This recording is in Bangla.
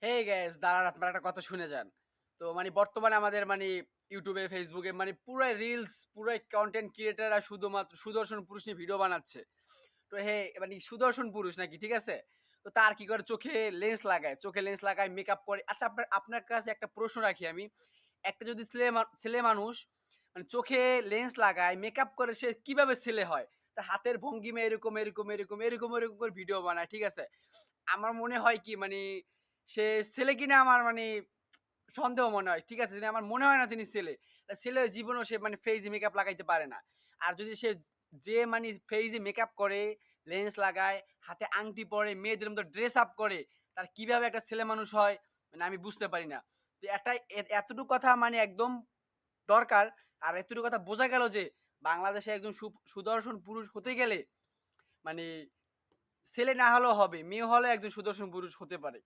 হে গাইস দাঁড়ান আপনারা একটা কথা শুনে যান। তো মানে বর্তমানে আমাদের মানে ইউটিউবে, ফেসবুকে মানে পুরাই রিলস, পুরাই কনটেন্ট ক্রিয়েটররা শুধুমাত্র সুদর্শন পুরুষ নিয়ে ভিডিও বানাচ্ছে। তো হে মানে সুদর্শন পুরুষ নাকি, ঠিক আছে? তো তার কি করে চোখে লেন্স লাগায়, চোখে লেন্স লাগায়, মেকআপ করে। আচ্ছা আপনার আপনার কাছে একটা প্রশ্ন রাখি আমি। একটা যদি ছেলে মানুষ মানে চোখে লেন্স লাগায়, মেকআপ করে সে কিভাবে ছেলে হয়? তার হাতের ভঙ্গিমা এরকম করে ভিডিও বানায়, ঠিক আছে? আমার মনে হয় কি মানে সে ছেলে কিনা আমার মানে সন্দেহ মনে হয়। ঠিক আছে? যিনি আমার মনে হয় না তিনি ছেলে। ছেলে হয়ে জীবনেও সে মানে ফেইজে মেকআপ লাগাইতে পারে না। আর যদি সে যে মানে ফেইজে মেকআপ করে, লেন্স লাগায়, হাতে আংটি পরে, মেয়েদের মতো ড্রেস আপ করে, তার কিভাবে একটা ছেলে মানুষ হয় মানে আমি বুঝতে পারি না। তো একটা এতটুকু কথা মানে একদম দরকার। আর এতটুকু কথা বোঝা গেল যে বাংলাদেশে একজন সুদর্শন পুরুষ হতে গেলে মানে ছেলে না হলেও হবে, মেয়ে হলেও একজন সুদর্শন পুরুষ হতে পারে।